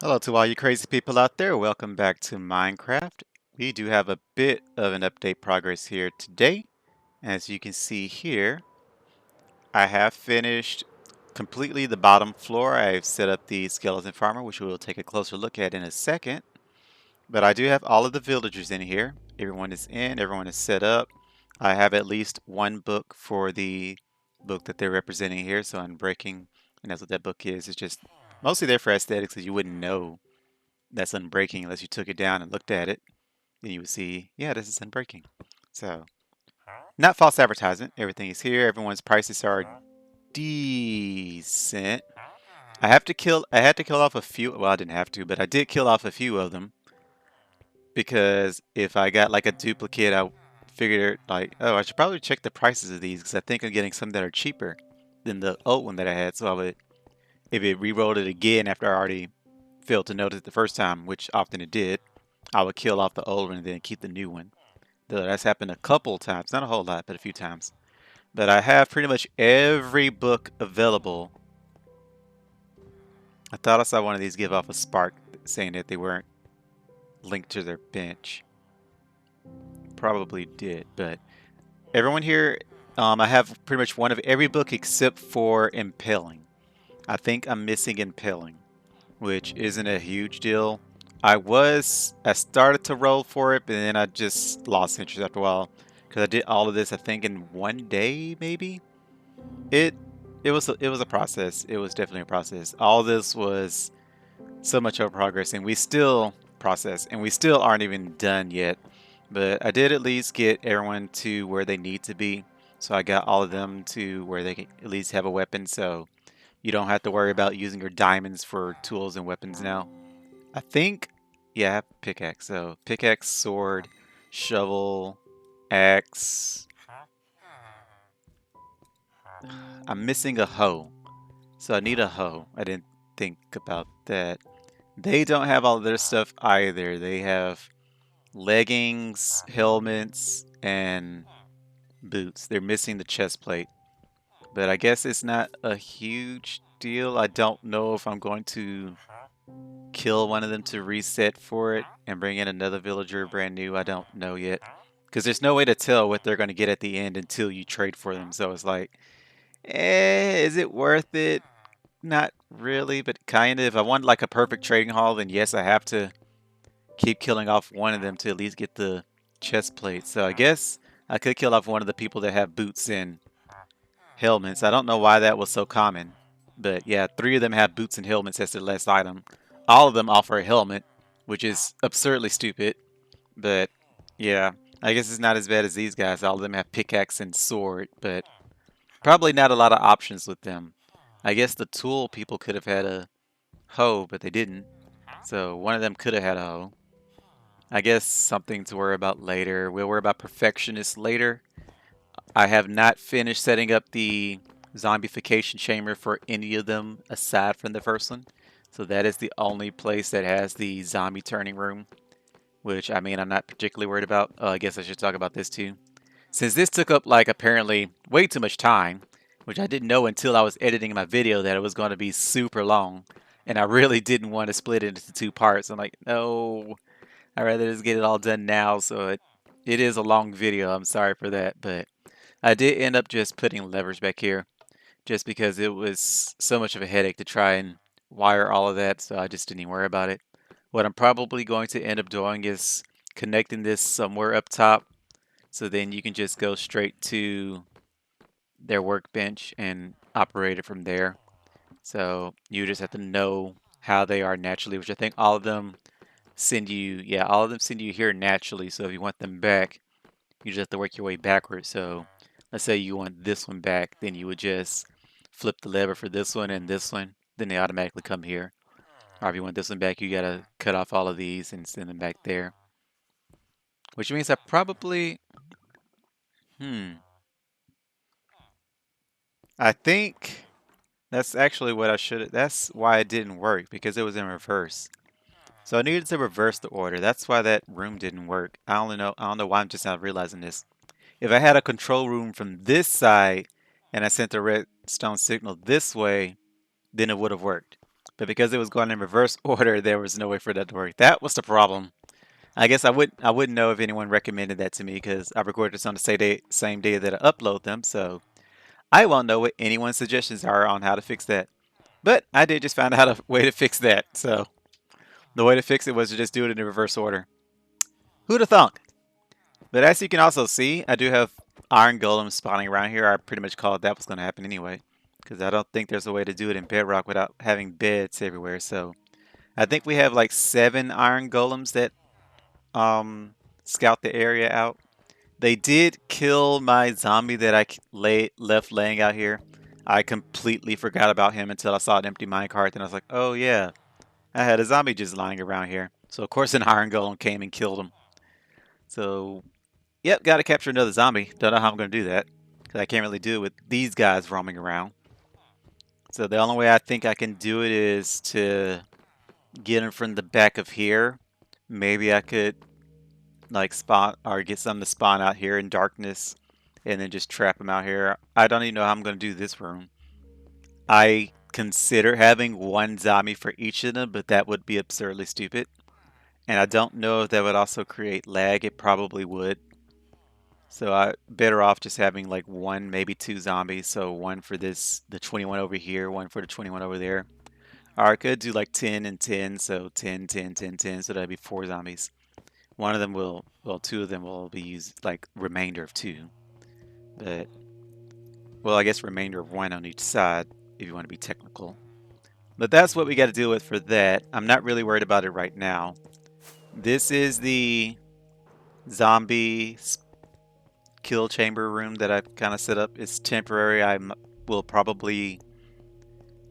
Hello to all you crazy people out there. Welcome back to Minecraft. We do have a bit of an update progress here today. As you can see here, I have finished completely the bottom floor. I've set up the skeleton farmer, which we will take a closer look at in a second. But I do have all of the villagers in here. Everyone is in, everyone is set up. I have at least one book for the book that they're representing here, so Unbreaking, and that's what that book is. It's just mostly there for aesthetics, because you wouldn't know that's unbreaking unless you took it down and looked at it. Then you would see, yeah, this is unbreaking. So, not false advertisement. Everything is here. Everyone's prices are decent. I had to kill off a few. Well, I didn't have to, but I did kill off a few of them because if I got like a duplicate, I figured like, oh, I should probably check the prices of these because I think I'm getting some that are cheaper than the old one that I had. So I would, if it re-rolled it again after I already failed to notice it the first time, which often it did, I would kill off the old one and then keep the new one. Though that's happened a couple times, not a whole lot, but a few times. But I have pretty much every book available. I thought I saw one of these give off a spark saying that they weren't linked to their bench. Probably did, but everyone here, I have pretty much one of every book except for Impaling. I think I'm missing Impaling, which isn't a huge deal. I started to roll for it, but then I just lost interest after a while because I did all of this, I think, in one day, maybe. It it was a process. It was definitely a process. All this was so much of progress, and we still aren't even done yet. But I did at least get everyone to where they need to be. So I got all of them to where they can at least have a weapon, so you don't have to worry about using your diamonds for tools and weapons now. I think, yeah, I have pickaxe. So pickaxe, sword, shovel, axe. I'm missing a hoe. So I need a hoe. I didn't think about that. They don't have all their stuff either. They have leggings, helmets, and boots. They're missing the chest plate. But I guess it's not a huge deal. I don't know if I'm going to kill one of them to reset for it and bring in another villager brand new. I don't know yet. Because there's no way to tell what they're going to get at the end until you trade for them. So it's like, is it worth it? Not really, but kind of. If I want like a perfect trading haul, then yes, I have to keep killing off one of them to at least get the chest plate. So I guess I could kill off one of the people that have boots and helmets. I don't know why that was so common. But yeah, three of them have boots and helmets as their last item. All of them offer a helmet, which is absurdly stupid. But yeah, I guess it's not as bad as these guys. All of them have pickaxe and sword, but probably not a lot of options with them. I guess the tool people could have had a hoe, but they didn't. So one of them could have had a hoe. I guess something to worry about later. We'll worry about perfectionists later. I have not finished setting up the zombification chamber for any of them aside from the first one. So that is the only place that has the zombie turning room, which I mean I'm not particularly worried about. I guess I should talk about this too. Since this took up like apparently way too much time, which I didn't know until I was editing my video that it was going to be super long, and I really didn't want to split it into two parts. I'm like, no, I'd rather just get it all done now. So it is a long video. I'm sorry for that, but I did end up just putting levers back here just because it was so much of a headache to try and wire all of that, so I just didn't even worry about it. What I'm probably going to end up doing is connecting this somewhere up top so then you can just go straight to their workbench and operate it from there. So you just have to know how they are naturally, which I think all of them send you, yeah, all of them send you here naturally. So if you want them back, you just have to work your way backwards. So let's say you want this one back, then you would just flip the lever for this one and this one, then they automatically come here. Or if you want this one back, you gotta cut off all of these and send them back there. Which means I probably, hmm, I think that's actually what I should. That's why it didn't work because it was in reverse. So I needed to reverse the order. That's why that room didn't work. I don't know why I'm just not realizing this. If I had a control room from this side and I sent the redstone signal this way, then it would have worked. But because it was going in reverse order, there was no way for that to work. That was the problem. I guess I wouldn't know if anyone recommended that to me because I recorded this on the same day that I upload them, so I won't know what anyone's suggestions are on how to fix that. But I did just find out a way to fix that. So the way to fix it was to just do it in the reverse order. Who'd have thunk? But as you can also see, I do have iron golems spawning around here. I pretty much called that was going to happen anyway, because I don't think there's a way to do it in Bedrock without having beds everywhere. So I think we have like 7 iron golems that scout the area out. They did kill my zombie that I left laying out here. I completely forgot about him until I saw an empty minecart, and I was like, oh yeah, I had a zombie just lying around here. So of course an iron golem came and killed him. So yep, got to capture another zombie. Don't know how I'm going to do that, because I can't really do it with these guys roaming around. So the only way I think I can do it is to get him from the back of here. Maybe I could like spawn or get some to spawn out here in darkness and then just trap them out here. I don't even know how I'm going to do this room. I consider having 1 zombie for each of them, but that would be absurdly stupid. And I don't know if that would also create lag. It probably would. So I better off just having like 1, maybe 2 zombies. So 1 for the 21 over here, 1 for the 21 over there. Or I could do like 10 and 10, so 10, 10, 10, 10, so that'd be 4 zombies. One of them will, well, 2 of them will be used like remainder of 2. But, well, I guess remainder of 1 on each side if you want to be technical. But that's what we got to deal with for that. I'm not really worried about it right now. This is the zombie kill chamber room that I've kind of set up. It's temporary. I will probably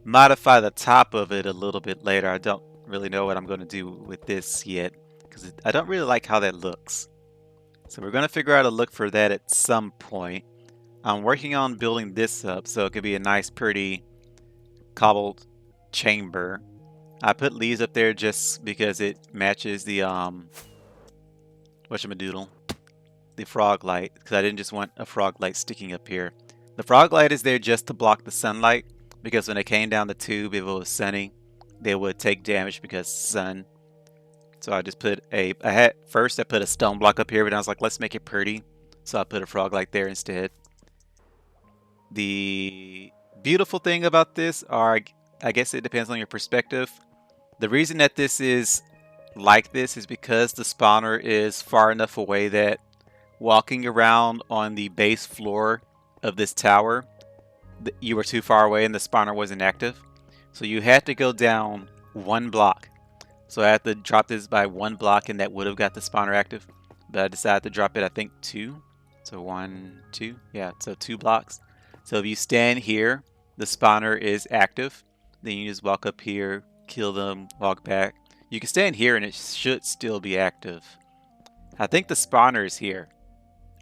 modify the top of it a little bit later. I don't really know what I'm going to do with this yet, because I don't really like how that looks. So we're going to figure out a look for that at some point. I'm working on building this up so it could be a nice, pretty cobbled chamber. I put leaves up there just because it matches the whatchamadoodle, the frog light, because I didn't just want a frog light sticking up here. The frog light is there just to block the sunlight, because when it came down the tube, if it was sunny, they would take damage because sun. So I just put first I put a stone block up here, but I was like, let's make it pretty. So I put a frog light there instead. The beautiful thing about this are, I guess it depends on your perspective. The reason that this is like this is because the spawner is far enough away that walking around on the base floor of this tower, you were too far away and the spawner wasn't active. So you had to go down 1 block. So I had to drop this by 1 block, and that would have got the spawner active. But I decided to drop it, I think, 2. So 1, 2. Yeah, so 2 blocks. So if you stand here, the spawner is active. Then you just walk up here, kill them, walk back. You can stand here and it should still be active. I think the spawner is here.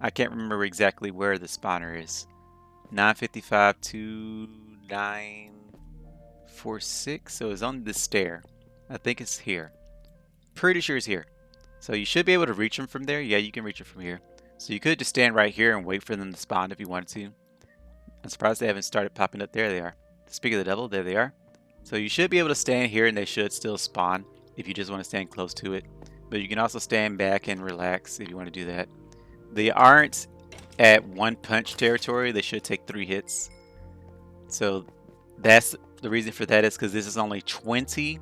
I can't remember exactly where the spawner is. 955 to 946. So it's on the stair. I think it's here. Pretty sure it's here. So you should be able to reach them from there. Yeah, you can reach them from here. So you could just stand right here and wait for them to spawn if you wanted to. I'm surprised they haven't started popping up. There they are. Speak of the devil, there they are. So you should be able to stand here and they should still spawn if you just want to stand close to it. But you can also stand back and relax if you want to do that. They aren't at 1 punch territory. They should take 3 hits. So that's the reason for that, is because this is only 20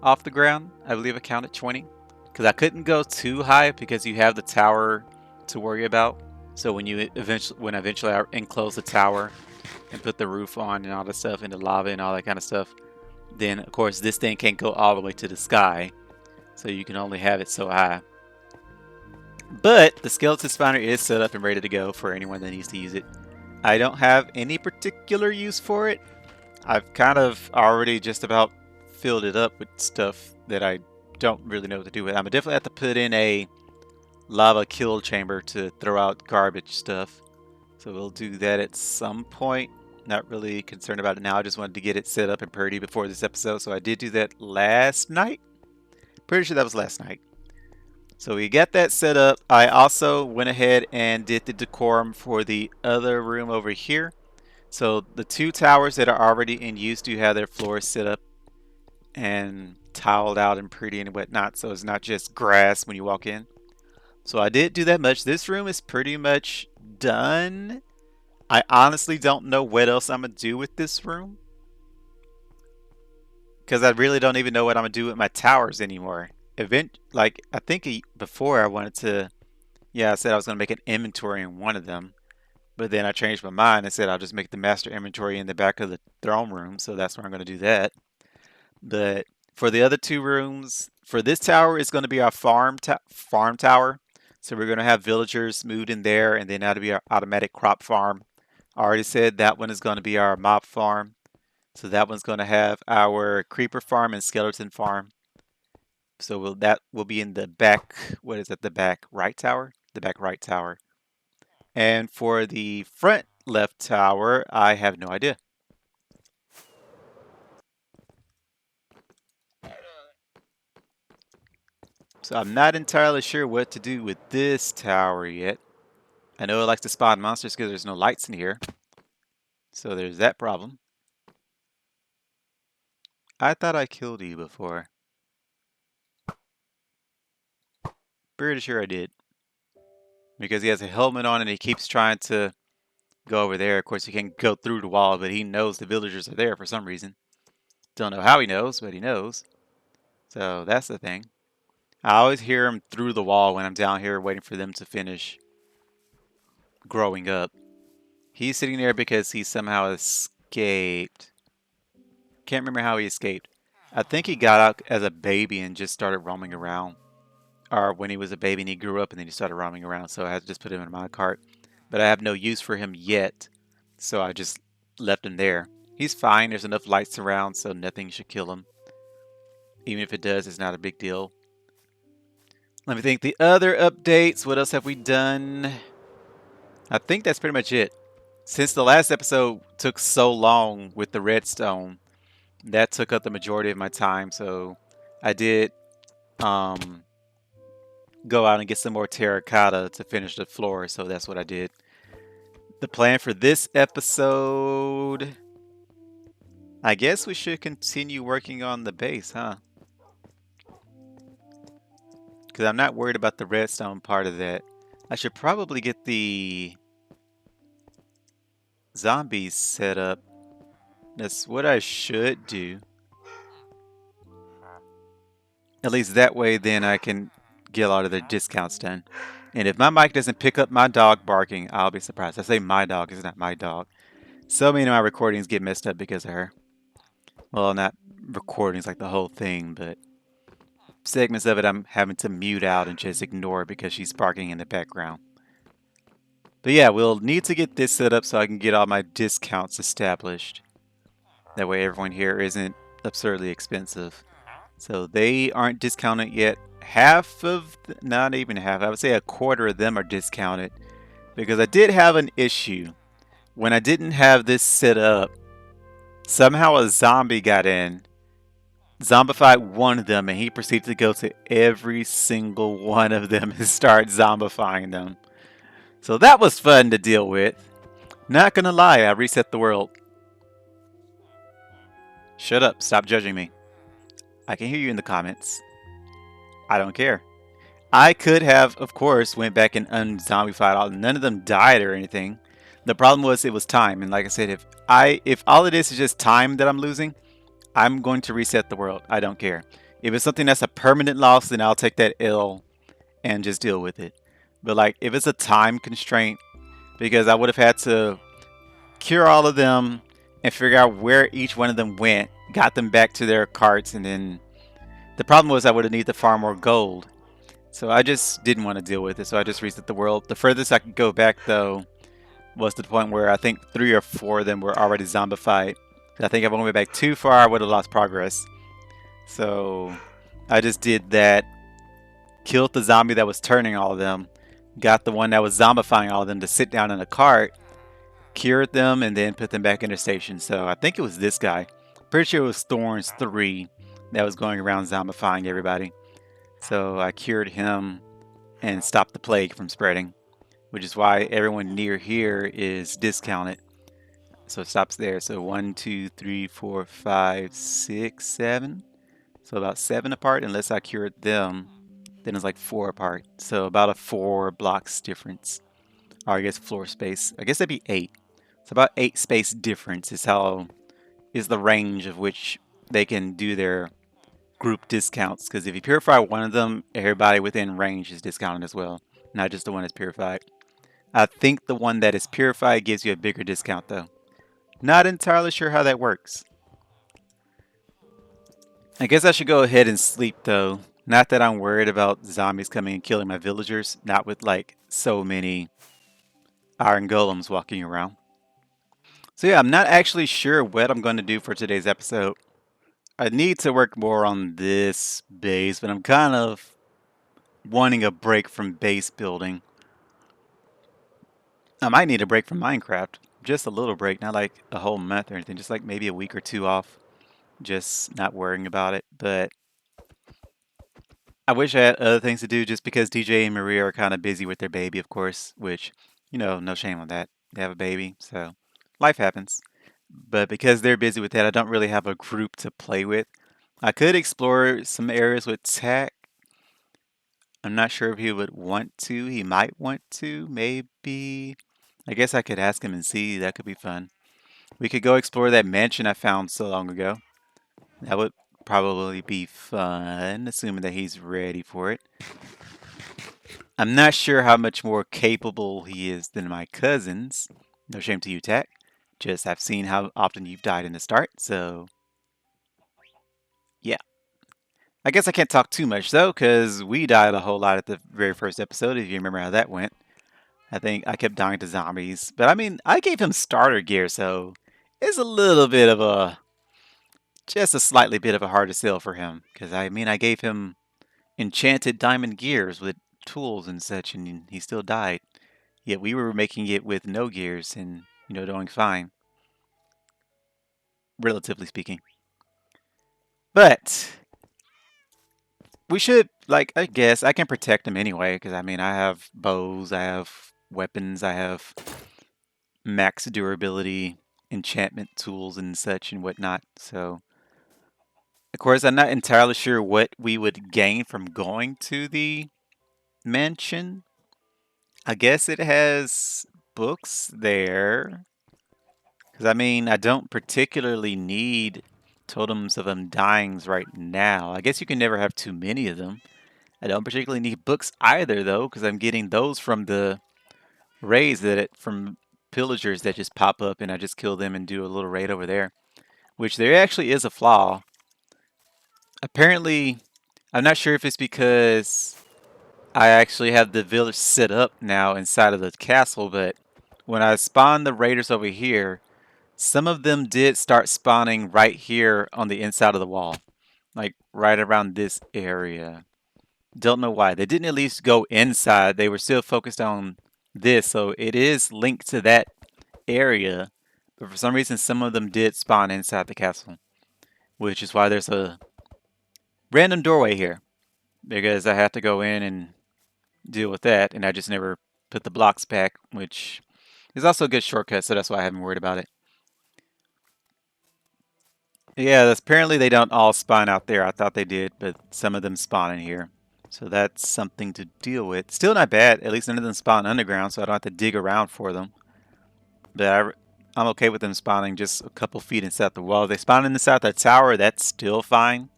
off the ground. I believe I counted 20. Because I couldn't go too high because you have the tower to worry about. So when eventually I enclose the tower and put the roof on and all that stuff, and the lava and all that kind of stuff, then of course this thing can't go all the way to the sky. So you can only have it so high. But the skeleton spawner is set up and ready to go for anyone that needs to use it. I don't have any particular use for it. I've kind of already just about filled it up with stuff that I don't really know what to do with. I'm definitely have to put in a lava kill chamber to throw out garbage stuff. So we'll do that at some point. Not really concerned about it now. I just wanted to get it set up and pretty before this episode. So I did do that last night. Pretty sure that was last night. So we got that set up. I also went ahead and did the decorum for the other room over here. So the 2 towers that are already in use do have their floors set up and tiled out and pretty and whatnot, so it's not just grass when you walk in. So I did do that much. This room is pretty much done. I honestly don't know what else I'm gonna do with this room because I really don't even know what I'm gonna do with my towers anymore. Like I think before I wanted to, yeah, I said I was gonna make an inventory in one of them, but then I changed my mind and said I'll just make the master inventory in the back of the throne room. So that's where I'm gonna do that. But for the other two rooms, for this tower is going to be our farm tower. So we're going to have villagers moved in there, and then that'll be our automatic crop farm. I already said that one is going to be our mob farm. So that one's going to have our creeper farm and skeleton farm. So that will be in the back. What is it? The back right tower. The back right tower. And for the front left tower, I have no idea. So I'm not entirely sure what to do with this tower yet. I know it likes to spawn monsters because there's no lights in here. So there's that problem. I thought I killed you before. Pretty sure I did. Because he has a helmet on and he keeps trying to go over there. Of course, he can't go through the wall, but he knows the villagers are there for some reason. Don't know how he knows, but he knows. So that's the thing. I always hear him through the wall when I'm down here waiting for them to finish growing up. He's sitting there because he somehow escaped. Can't remember how he escaped. I think he got out as a baby and just started roaming around. Or when he was a baby and he grew up and then he started roaming around. So I had to just put him in my cart. But I have no use for him yet. So I just left him there. He's fine. There's enough lights around so nothing should kill him. Even if it does, it's not a big deal. Let me think. The other updates. What else have we done? I think that's pretty much it. Since the last episode took so long with the redstone, that took up the majority of my time. So I did go out and get some more terracotta to finish the floor. So that's what I did. The plan for this episode, I guess we should continue working on the base, huh? Because I'm not worried about the redstone part of that. I should probably get the zombies set up. That's what I should do. At least that way then I can get a lot of their discounts done. And if my mic doesn't pick up my dog barking, I'll be surprised. I say my dog, it's not my dog. So many of my recordings get messed up because of her. Well, not recordings like the whole thing, but segments of it I'm having to mute out and just ignore because she's barking in the background. But yeah, we'll need to get this set up so I can get all my discounts established. That way everyone here isn't absurdly expensive. So they aren't discounted yet. Half of, not even half, I would say a quarter of them are discounted. Because I did have an issue. When I didn't have this set up, somehow a zombie got in, zombified one of them, and he proceeded to go to every single one of them and start zombifying them. So that was fun to deal with. Not gonna lie, I reset the world. Shut up, stop judging me. I can hear you in the comments. I don't care. I could have, of course, went back and unzombified all. None of them died or anything. The problem was it was time, and like I said, if all it is just time that I'm losing, I'm going to reset the world. I don't care. If it's something that's a permanent loss, then I'll take that L and just deal with it. But like, if it's a time constraint, because I would have had to cure all of them and figure out where each one of them went, got them back to their carts, and then the problem was I would have needed to farm more gold. So I just didn't want to deal with it, so I just reset the world. The furthest I could go back, though, was to the point where I think 3 or 4 of them were already zombified. I think if I went back too far, I would have lost progress. So I just did that, killed the zombie that was turning all of them, got the one that was zombifying all of them to sit down in a cart, cured them, and then put them back in their station. So I think it was this guy. Pretty sure it was Thorns 3 that was going around zombifying everybody. So I cured him and stopped the plague from spreading, which is why everyone near here is discounted. So it stops there. So 1, 2, 3, 4, 5, 6, 7. So about 7 apart, unless I cured them, then it's like 4 apart. So about a 4 blocks difference. Or I guess floor space. I guess that'd be 8. So about 8 space difference is the range of which they can do their group discounts. Because if you purify one of them, everybody within range is discounted as well, not just the one that's purified. I think the one that is purified gives you a bigger discount though. Not entirely sure how that works. I guess I should go ahead and sleep though. Not that I'm worried about zombies coming and killing my villagers. Not with like so many iron golems walking around. So yeah, I'm not actually sure what I'm going to do for today's episode. I need to work more on this base, but I'm kind of wanting a break from base building. I might need a break from Minecraft. Just a little break, not like a whole month or anything. Just like maybe a week or two off. Just not worrying about it. But I wish I had other things to do just because DJ and Maria are kind of busy with their baby, of course, which, no shame on that. They have a baby, so life happens. But because they're busy with that, I don't really have a group to play with. I could explore some areas with Tech. I'm not sure if he would want to. He might want to, maybe. I guess I could ask him and see. That could be fun. We could go explore that mansion I found so long ago. That would probably be fun, assuming that he's ready for it. I'm not sure how much more capable he is than my cousins. No shame to you, Tech. Just I've seen how often you've died in the start, so yeah. I guess I can't talk too much though, because we died a whole lot at the very first episode, if you remember how that went. I think I kept dying to zombies. But I mean, I gave him starter gear, so it's a little bit of just a slightly bit of a hard to sell for him. Because I mean, I gave him enchanted diamond gears with tools and such, and he still died. Yet we were making it with no gears and, doing fine, relatively speaking. But we should, like, I guess I can protect him anyway, because I mean, I have bows, I have weapons, I have max durability, enchantment tools, and such and whatnot. So, of course, I'm not entirely sure what we would gain from going to the mansion. I guess it has books there. Because, I mean, I don't particularly need totems of undyings right now. I guess you can never have too many of them. I don't particularly need books either, though, because I'm getting those from the raids from pillagers that just pop up and I just kill them and do a little raid over there. Which there actually is a flaw. Apparently, I'm not sure if it's because I actually have the village set up now inside of the castle, but when I spawned the raiders over here, some of them did start spawning right here on the inside of the wall. Like right around this area. Don't know why. They didn't at least go inside. They were still focused on this, so it is linked to that area. But for some reason, some of them did spawn inside the castle. Which is why there's a random doorway here. Because I have to go in and deal with that, and I just never put the blocks back, which is also a good shortcut, so that's why I haven't worried about it. Yeah, apparently they don't all spawn out there. I thought they did, but some of them spawn in here. So that's something to deal with. Still not bad. At least none of them spawn underground, so I don't have to dig around for them. But I'm okay with them spawning just a couple feet inside the wall. If they spawn inside the tower, that's still fine.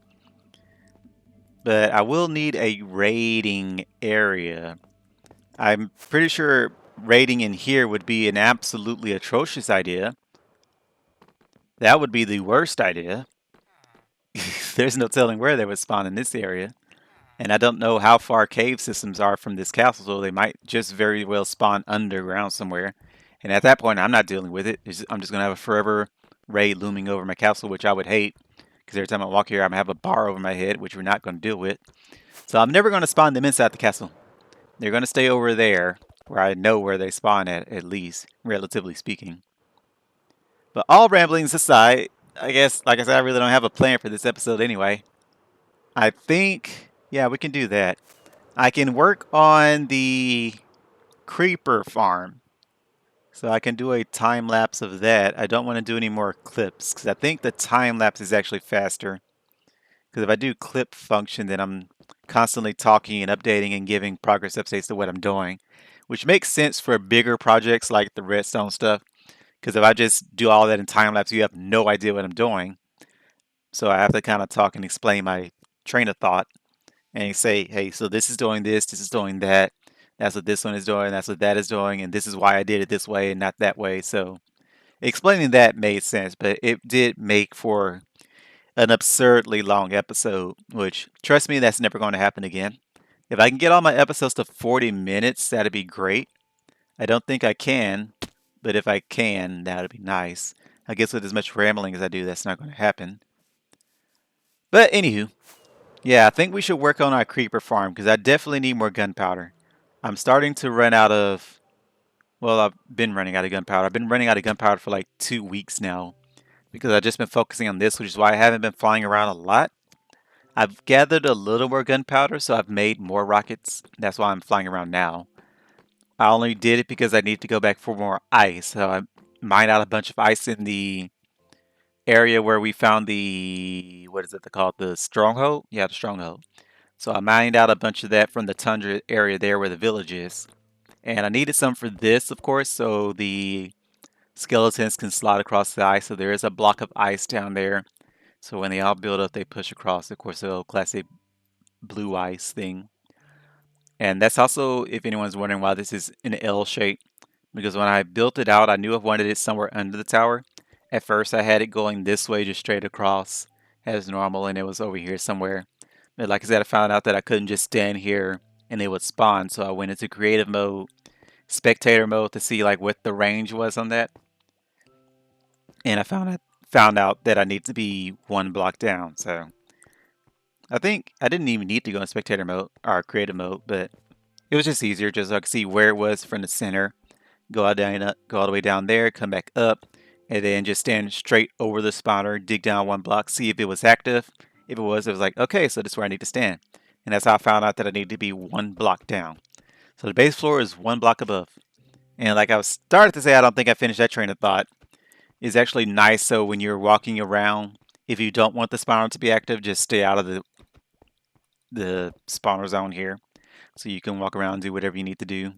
But I will need a raiding area. I'm pretty sure raiding in here would be an absolutely atrocious idea. That would be the worst idea. There's no telling where they would spawn in this area. And I don't know how far cave systems are from this castle, so they might just very well spawn underground somewhere. And at that point, I'm not dealing with it. I'm just going to have a forever raid looming over my castle, which I would hate. Because every time I walk here, I'm going to have a bar over my head, which we're not going to deal with. So I'm never going to spawn them inside the castle. They're going to stay over there, where I know where they spawn at least, relatively speaking. But all ramblings aside, I guess, like I said, I really don't have a plan for this episode anyway. I think, yeah, we can do that. I can work on the creeper farm. So I can do a time lapse of that. I don't want to do any more clips because I think the time lapse is actually faster. Because if I do clip function, then I'm constantly talking and updating and giving progress updates to what I'm doing, which makes sense for bigger projects like the redstone stuff. Because if I just do all that in time lapse, you have no idea what I'm doing. So I have to kind of talk and explain my train of thought and say, hey, so this is doing this is doing that. That's what this one is doing, that's what that is doing, and this is why I did it this way and not that way. So explaining that made sense, but it did make for an absurdly long episode, which, trust me, that's never going to happen again. If I can get all my episodes to 40 minutes, that'd be great. I don't think I can, but if I can, that'd be nice. I guess with as much rambling as I do, that's not going to happen. But anywho, yeah, I think we should work on our creeper farm because I definitely need more gunpowder. I'm starting to run out of. Well, I've been running out of gunpowder. I've been running out of gunpowder for like 2 weeks now because I've just been focusing on this, which is why I haven't been flying around a lot. I've gathered a little more gunpowder, so I've made more rockets. That's why I'm flying around now. I only did it because I need to go back for more ice. So I mined out a bunch of ice in the area where we found the, what is it called? The stronghold? Yeah, the stronghold. So I mined out a bunch of that from the tundra area there where the village is. And I needed some for this, of course, so the skeletons can slide across the ice. So there is a block of ice down there. So when they all build up, they push across. Of course, the old classic blue ice thing. And that's also, if anyone's wondering why this is an L shape, because when I built it out, I knew I wanted it somewhere under the tower. At first, I had it going this way, just straight across as normal, and it was over here somewhere. But like I said, I found out that I couldn't just stand here and it would spawn, so I went into creative mode, spectator mode to see like what the range was on that, and I found out that I need to be one block down. So I think I didn't even need to go in spectator mode or creative mode, but it was just easier just so I could see where it was from the center, go out down, go all the way down there, come back up, and then just stand straight over the spawner, dig down one block, see if it was active. If it was like, okay, so this is where I need to stand. And that's how I found out that I need to be one block down. So the base floor is one block above. And like I was started to say, I don't think I finished that train of thought. It's actually nice so when you're walking around, if you don't want the spawner to be active, just stay out of the spawner zone here. So you can walk around and do whatever you need to do.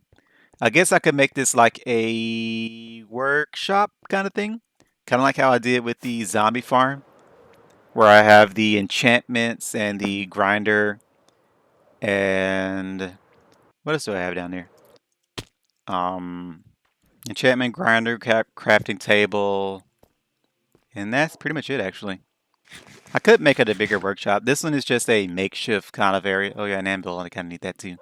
I guess I could make this like a workshop kind of thing. Kind of like how I did with the zombie farm, where I have the enchantments and the grinder and what else do I have down there? Um, enchantment grinder, crafting table, and that's pretty much it actually. I could make it a bigger workshop. This one is just a makeshift kind of area. Oh yeah, an anvil, I kind of need that too.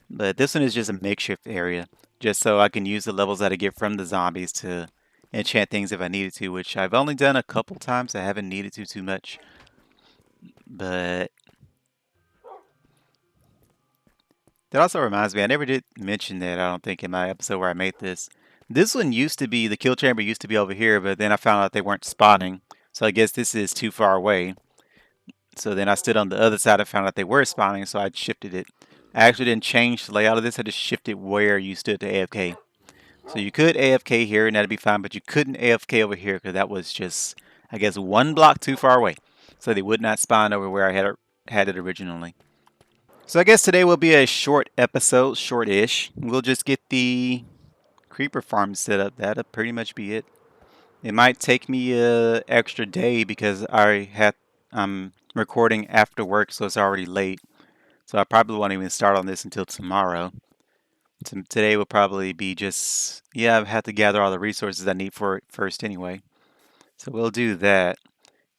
But this one is just a makeshift area, just so I can use the levels that I get from the zombies to enchant things if I needed to, which I've only done a couple times. I haven't needed to too much. But that also reminds me, I never did mention that, I don't think, in my episode where I made this. This one used to be, the kill chamber used to be over here, but then I found out they weren't spawning. So I guess this is too far away. So then I stood on the other side and found out they were spawning, so I shifted it. I actually didn't change the layout of this, I just shifted where you stood to AFK. So you could AFK here and that'd be fine, but you couldn't AFK over here because that was just, I guess, one block too far away. So they would not spawn over where I had it originally. So I guess today will be a short episode, short-ish. We'll just get the creeper farm set up. That'll pretty much be it. It might take me a extra day because I'm recording after work, so it's already late. So I probably won't even start on this until tomorrow. Today will probably be just, yeah, I've had to gather all the resources I need for it first anyway. So we'll do that,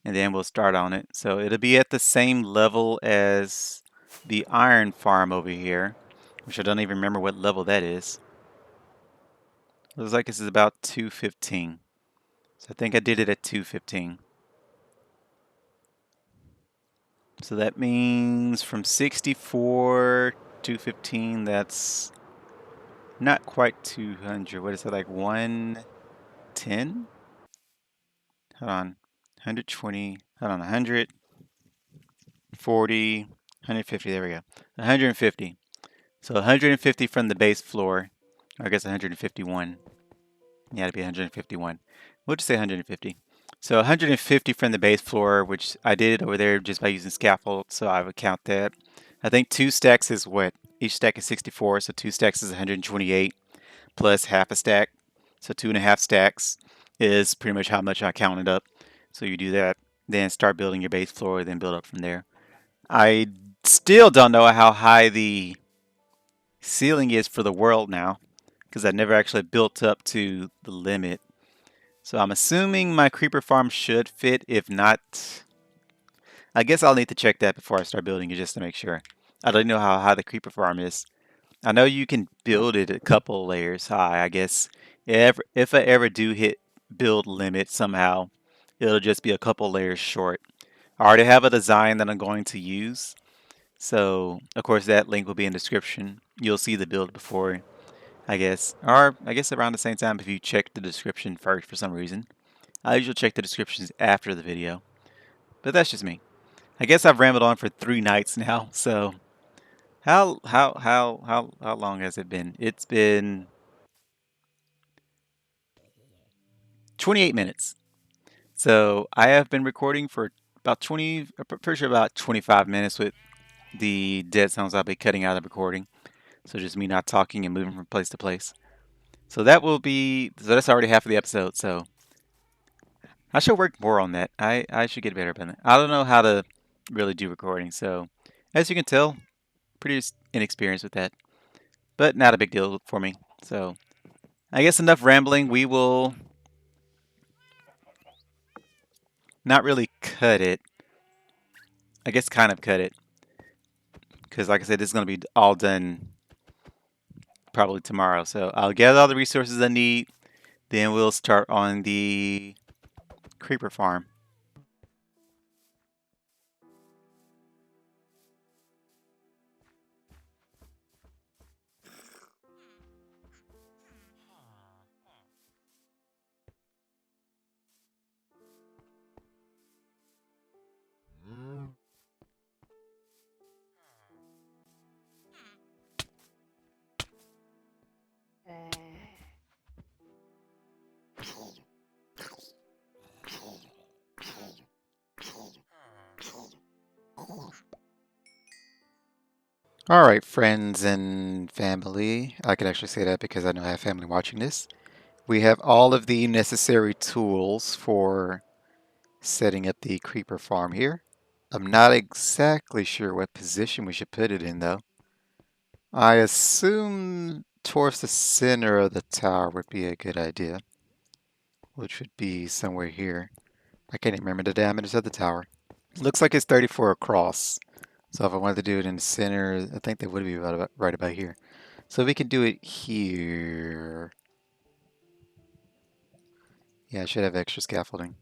and then we'll start on it. So it'll be at the same level as the iron farm over here, which I don't even remember what level that is. Looks like this is about 215. So I think I did it at 215. So that means from 64 to 15, that's not quite 200. What is it, like 110? Hold on. 120. Hold on. 140. 150. There we go. 150. So 150 from the base floor. Or I guess 151. Yeah, it'd be 151. We'll just say 150. So 150 from the base floor, which I did over there just by using scaffold, so I would count that. I think 2 stacks is what? Each stack is 64, so 2 stacks is 128 plus half a stack. So 2.5 stacks is pretty much how much I counted up. So you do that, then start building your base floor, then build up from there. I still don't know how high the ceiling is for the world now, because I never actually built up to the limit. So I'm assuming my creeper farm should fit. If not, I guess I'll need to check that before I start building it just to make sure. I don't know how high the creeper farm is. I know you can build it a couple layers high. I guess if I ever do hit build limit somehow, it'll just be a couple layers short. I already have a design that I'm going to use. So, of course, that link will be in the description. You'll see the build before, I guess. Or, I guess around the same time if you check the description first for some reason. I usually check the descriptions after the video. But that's just me. I guess I've rambled on for 3 nights now, so how long has it been? It's been 28 minutes. So I have been recording for about 20, pretty sure about 25 minutes with the dead sounds I'll be cutting out of the recording. So just me not talking and moving from place to place. So that's already half of the episode. So I should work more on that. I should get better about that. I don't know how to really do recording. So as you can tell, pretty inexperienced with that, but not a big deal for me. So I guess enough rambling. We will not really cut it. I guess kind of cut it. Because like I said, this is going to be all done probably tomorrow. So I'll gather all the resources I need. Then we'll start on the creeper farm. All right, friends and family. I can actually say that because I know I have family watching this. We have all of the necessary tools for setting up the creeper farm here. I'm not exactly sure what position we should put it in though. I assume towards the center of the tower would be a good idea, which would be somewhere here. I can't even remember the diameters of the tower. Looks like it's 34 across. So if I wanted to do it in the center, I think that would be right about here. So we can do it here. Yeah, I should have extra scaffolding.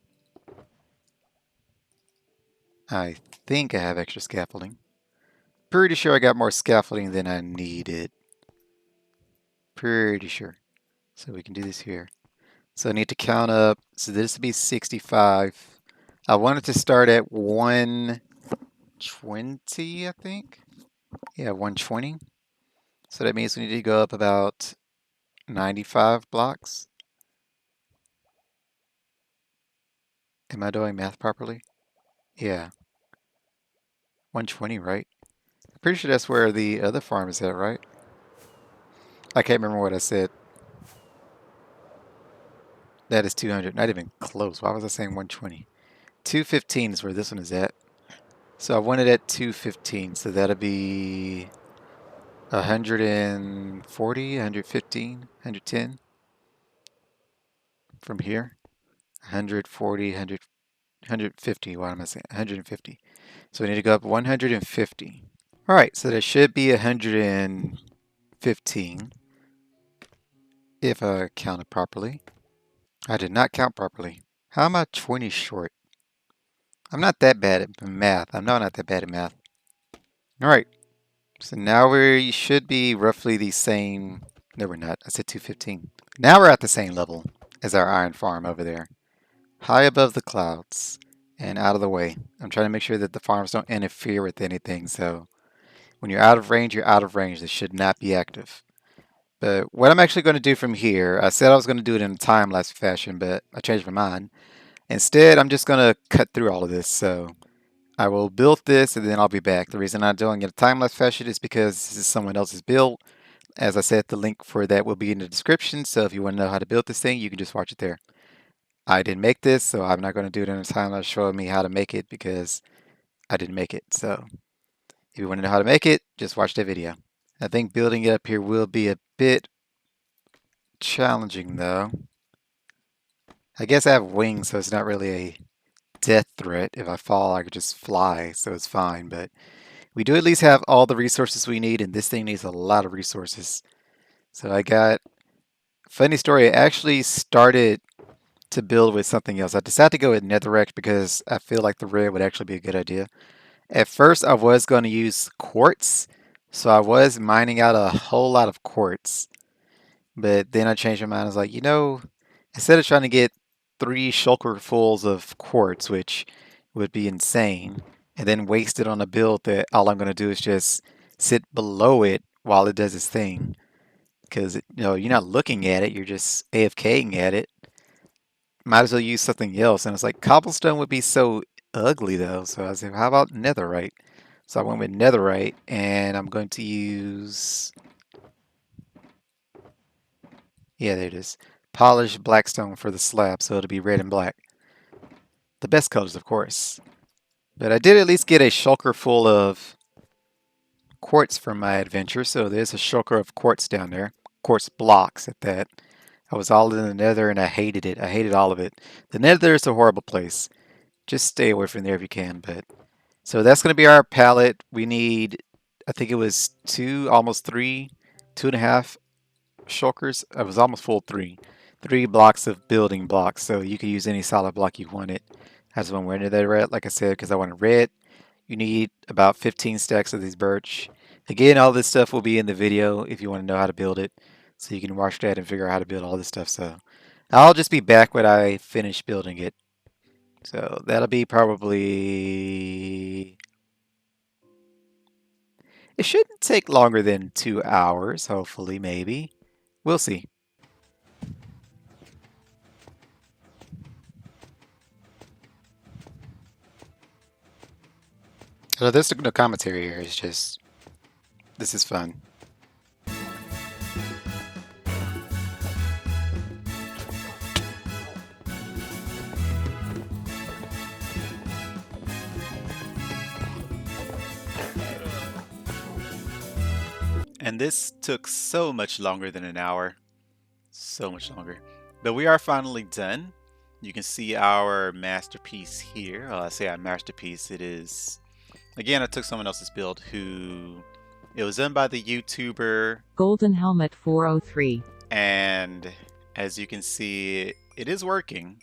I think I have extra scaffolding. Pretty sure I got more scaffolding than I needed. Pretty sure. So we can do this here. So I need to count up. So this would be 65. I wanted to start at 120, I think. Yeah, 120. So that means we need to go up about 95 blocks. Am I doing math properly? Yeah. 120, right? I'm pretty sure that's where the other farm is at, right? I can't remember what I said. That is 200. Not even close. Why was I saying 120? 215 is where this one is at. So I want it at 215. So that'll be 140, 115, 110 from here. 140, 100, 150. What am I saying? 150. So we need to go up 150. All right. So there should be 115 if I counted properly. I did not count properly. How am I 20 short? I'm not that bad at math. I'm not that bad at math. All right. So now we should be roughly the same. No, we're not. I said 215. Now we're at the same level as our iron farm over there. High above the clouds and out of the way. I'm trying to make sure that the farms don't interfere with anything. So when you're out of range, you're out of range. This should not be active. But what I'm actually going to do from here, I said I was going to do it in a time-lapse fashion, but I changed my mind. Instead, I'm just going to cut through all of this. So I will build this and then I'll be back. The reason I'm doing it in a time-lapse fashion is because this is someone else's build. As I said, the link for that will be in the description. So if you want to know how to build this thing, you can just watch it there. I didn't make this, so I'm not going to do it in a time-lapse showing me how to make it because I didn't make it. So if you want to know how to make it, just watch that video. I think building it up here will be a bit challenging though. I guess I have wings, so it's not really a death threat. If I fall, I could just fly, so it's fine. But we do at least have all the resources we need, and this thing needs a lot of resources. So I got, funny story, I actually started to build with something else. I decided to go with netherrack because I feel like the red would actually be a good idea. At first, I was going to use quartz, so I was mining out a whole lot of quartz. But then I changed my mind. I was like, instead of trying to get 3 shulkerfuls of quartz, which would be insane, and then waste it on a build that all I'm going to do is just sit below it while it does its thing. Because you're not looking at it, you're just AFKing at it. Might as well use something else. And it's like cobblestone would be so ugly though. So I said, how about netherite? So I went with netherite, and I'm going to use, yeah, there it is, polished blackstone for the slab, so it'll be red and black. The best colors, of course. But I did at least get a shulker full of quartz from my adventure, so there's a shulker of quartz down there. Quartz blocks at that. I was all in the nether and I hated it. I hated all of it. The nether is a horrible place. Just stay away from there if you can. But so that's going to be our palette. We need, I think it was 2, almost 3, 2.5 shulkers. I was almost full 3. 3 blocks of building blocks, so you could use any solid block you wanted. That's one we're that red, like I said, because I wanted red. You need about 15 stacks of these birch. Again, all this stuff will be in the video if you want to know how to build it. So you can watch that and figure out how to build all this stuff. So I'll just be back when I finish building it. So that'll be probably... It shouldn't take longer than 2 hours, hopefully, maybe. We'll see. So there's no commentary here. It's just, this is fun. And this took so much longer than an hour. So much longer. But we are finally done. You can see our masterpiece here. I say our masterpiece. It is, again, I took someone else's build who, it was done by the YouTuber Golden Helmet 403. And as you can see, it is working.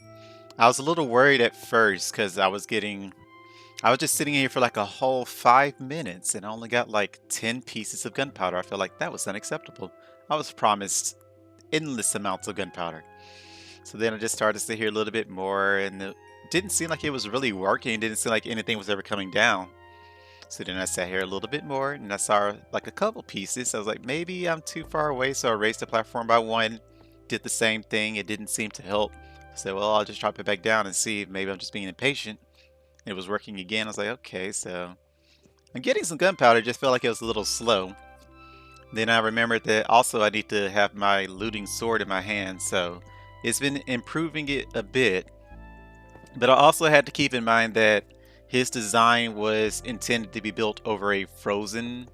I was a little worried at first because I was just sitting here for like a whole 5 minutes and I only got like 10 pieces of gunpowder. I feel like that was unacceptable. I was promised endless amounts of gunpowder. So then I just started to hear a little bit more, and it didn't seem like it was really working. It didn't seem like anything was ever coming down. So then I sat here a little bit more, and I saw like a couple pieces. I was like, maybe I'm too far away, so I raised the platform by 1. Did the same thing. It didn't seem to help. I said, well, I'll just drop it back down and see if maybe I'm just being impatient. It was working again. I was like, okay, so I'm getting some gunpowder. Just felt like it was a little slow. Then I remembered that also I need to have my looting sword in my hand, so it's been improving it a bit. But I also had to keep in mind that his design was intended to be built over a frozen,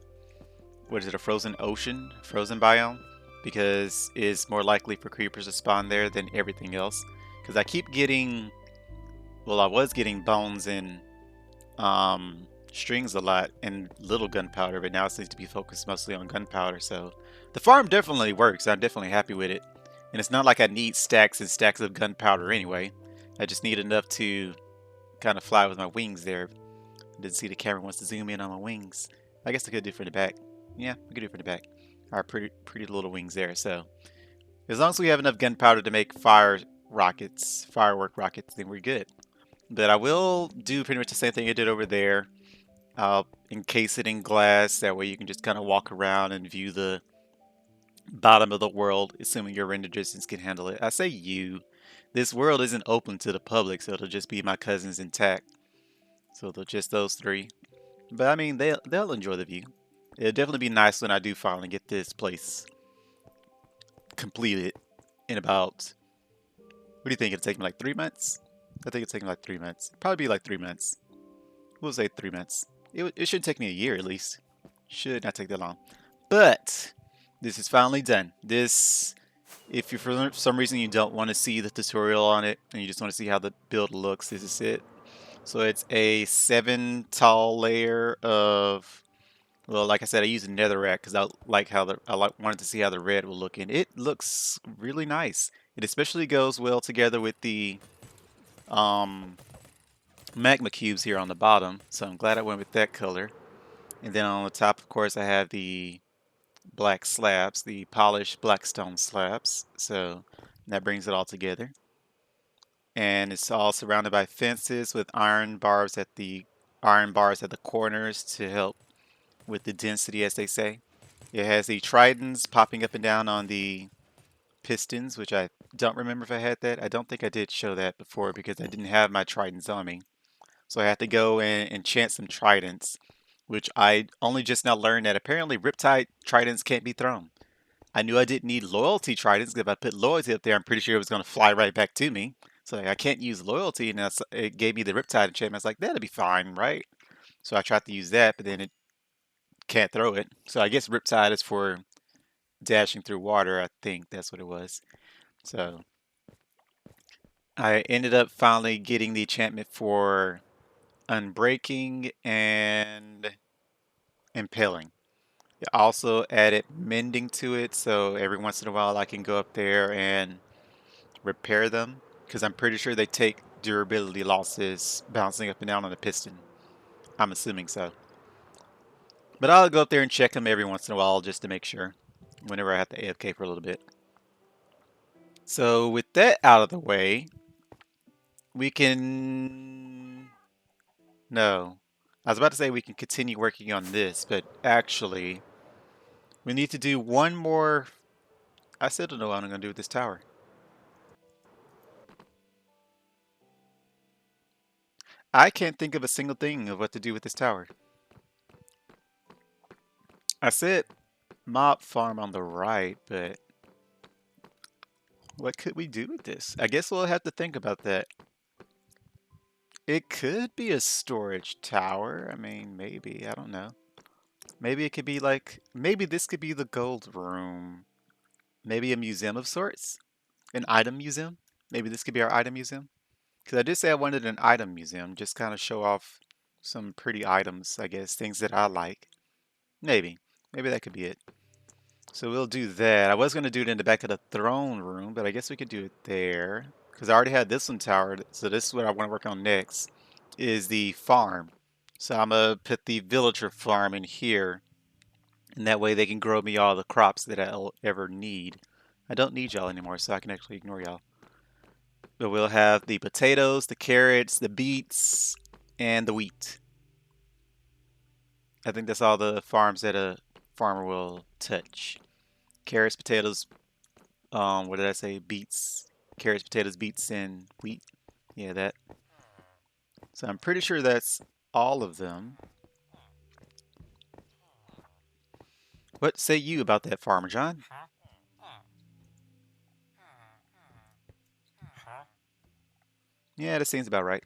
what is it, a frozen ocean, frozen biome, because it's more likely for creepers to spawn there than everything else. Because I keep getting, well, I was getting bones and strings a lot and little gunpowder, but now it seems to be focused mostly on gunpowder. So the farm definitely works. I'm definitely happy with it. And it's not like I need stacks and stacks of gunpowder anyway. I just need enough to kind of fly with my wings there. I didn't see the camera wants to zoom in on my wings. I guess I could do it for the back. Yeah, we could do it for the back. Our pretty little wings there. So as long as we have enough gunpowder to make firework rockets, then we're good. But I will do pretty much the same thing I did over there. I'll encase it in glass. That way you can just kind of walk around and view the bottom of the world, assuming your render distance can handle it. I say you. This world isn't open to the public, so it'll just be my cousins intact. So they'll just those three. But I mean, they'll enjoy the view. It'll definitely be nice when I do finally get this place completed in about. What do you think? It'll take me like 3 months? I think it'll take me like 3 months. Probably be like 3 months. We'll say 3 months. It should take me a year at least. Should not take that long. But this is finally done. This, if you for some reason you don't want to see the tutorial on it and you just want to see how the build looks, this is it. So it's a 7 tall layer of, well, like I said, I use a netherrack because I like how wanted to see how the red will look, and it looks really nice. It especially goes well together with the um, magma cubes here on the bottom, so I'm glad I went with that color. And then on the top, of course, I have the black slabs, the polished black stone slabs. So that brings it all together. And it's all surrounded by fences with iron bars at the corners to help with the density, as they say. It has the tridents popping up and down on the pistons, which I don't remember if I had that. I don't think I did show that before because I didn't have my tridents on me. So I had to go and enchant some tridents, which I only just now learned that apparently Riptide tridents can't be thrown. I knew I didn't need loyalty tridents because if I put loyalty up there, I'm pretty sure it was going to fly right back to me. So like, I can't use loyalty, and it gave me the Riptide enchantment. I was like, that'll be fine, right? So I tried to use that, but then it can't throw it. So I guess Riptide is for dashing through water. I think that's what it was. So I ended up finally getting the enchantment for unbreaking and impaling. It also added mending to it, so every once in a while I can go up there and repair them because I'm pretty sure they take durability losses bouncing up and down on the piston. I'm assuming so. But I'll go up there and check them every once in a while just to make sure whenever I have to AFK for a little bit. So with that out of the way, we can... No. I was about to say we can continue working on this, but actually we need to do one more... I still don't know what I'm going to do with this tower. I can't think of a single thing of what to do with this tower. I said mob farm on the right, but what could we do with this? I guess we'll have to think about that. It could be a storage tower. I mean, maybe. I don't know. Maybe it could be like, maybe this could be the gold room. Maybe a museum of sorts? An item museum? Maybe this could be our item museum? Because I did say I wanted an item museum, just kind of show off some pretty items, I guess, things that I like. Maybe. Maybe that could be it. So we'll do that. I was going to do it in the back of the throne room, but I guess we could do it there. Because I already had this one towered, so this is what I want to work on next, is the farm. So I'm going to put the villager farm in here, and that way they can grow me all the crops that I'll ever need. I don't need y'all anymore, so I can actually ignore y'all. But we'll have the potatoes, the carrots, the beets, and the wheat. I think that's all the farms that a farmer will touch. Carrots, potatoes, what did I say? Beets, carrots, potatoes, beets, and wheat. Yeah, that. So I'm pretty sure that's all of them. What say you about that, Farmer John? Yeah, that seems about right.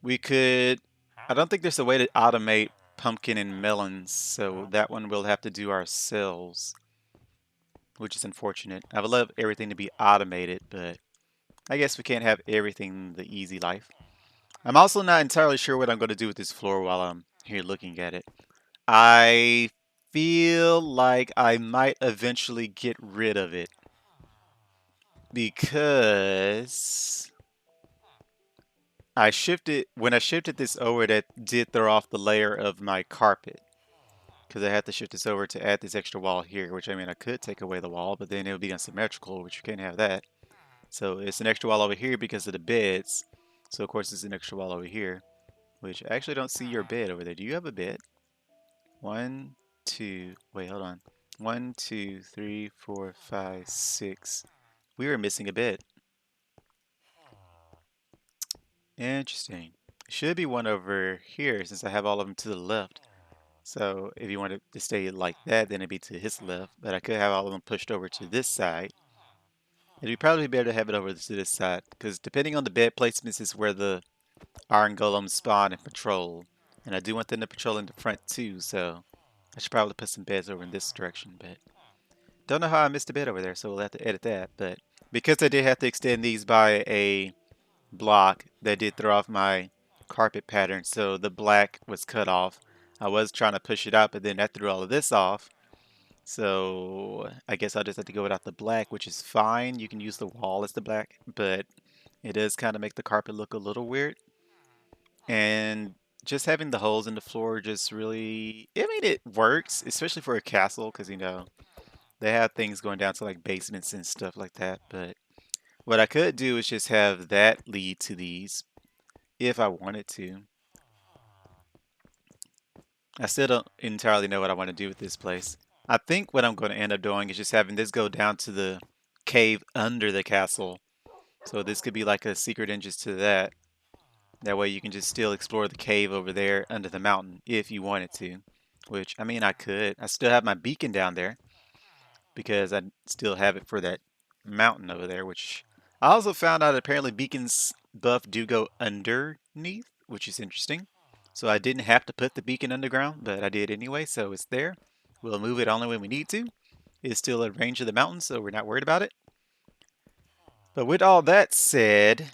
We could. I don't think there's a way to automate pumpkin and melons, so that one we'll have to do ourselves, which is unfortunate. I would love everything to be automated, but I guess we can't have everything the easy life. I'm also not entirely sure what I'm going to do with this floor while I'm here looking at it. I feel like I might eventually get rid of it because when I shifted this over, that did throw off the layer of my carpet because I had to shift this over to add this extra wall here, which I mean, I could take away the wall, but then it would be unsymmetrical, which you can't have that. So it's an extra wall over here because of the beds. So of course it's an extra wall over here, which I actually don't see your bed over there. Do you have a bed? One, two, wait, hold on. One, two, three, four, five, six. We were missing a bed. Interesting. Should be one over here since I have all of them to the left. So if you want it to stay like that, then it'd be to his left. But I could have all of them pushed over to this side. It'd probably be better to have it over to this side because depending on the bed placements is where the iron golems spawn and patrol. And I do want them to patrol in the front too, so I should probably put some beds over in this direction. But don't know how I missed a bed over there, so we'll have to edit that. But because I did have to extend these by a block, that did throw off my carpet pattern, so the black was cut off. I was trying to push it out, but then that threw all of this off. So I guess I'll just have to go without the black, which is fine. You can use the wall as the black, but it does kind of make the carpet look a little weird. And just having the holes in the floor just really, I mean, it works, especially for a castle, because, they have things going down to like basements and stuff like that. But what I could do is just have that lead to these if I wanted to. I still don't entirely know what I want to do with this place. I think what I'm going to end up doing is just having this go down to the cave under the castle. So this could be like a secret entrance to that. That way you can just still explore the cave over there under the mountain if you wanted to. Which, I mean, I could. I still have my beacon down there because I still have it for that mountain over there, which I also found out apparently beacons buff do go underneath, which is interesting. So I didn't have to put the beacon underground, but I did anyway, so it's there. We'll move it only when we need to. It's still in range of the mountain, so we're not worried about it. But with all that said,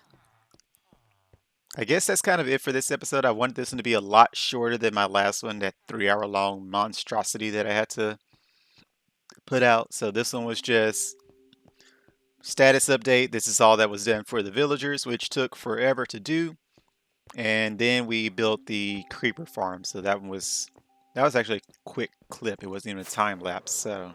I guess that's kind of it for this episode. I wanted this one to be a lot shorter than my last one, that 3 hour long monstrosity that I had to put out. So this one was just status update. This is all that was done for the villagers, which took forever to do. And then we built the creeper farm. So that was actually a quick clip. It wasn't even a time lapse. So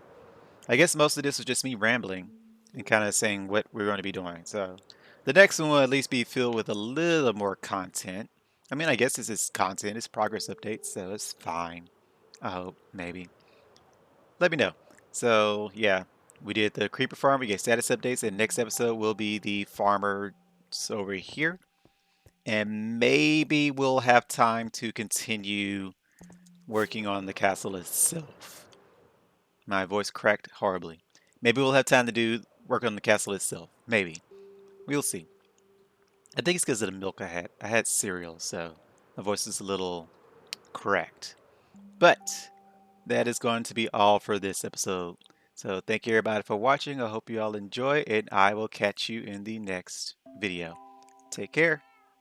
I guess most of this was just me rambling and kind of saying what we're going to be doing. So the next one will at least be filled with a little more content. I mean, I guess this is content. It's progress updates, so it's fine. I hope, maybe. Let me know. So yeah, we did the creeper farm. We get status updates, and next episode will be the farmers over here, and maybe we'll have time to continue working on the castle itself. My voice cracked horribly. Maybe we'll have time to do work on the castle itself. Maybe. We'll see. I think it's because of the milk I had. I had cereal, so my voice is a little cracked. But that is going to be all for this episode. So thank you everybody for watching. I hope you all enjoy, and I will catch you in the next video. Take care.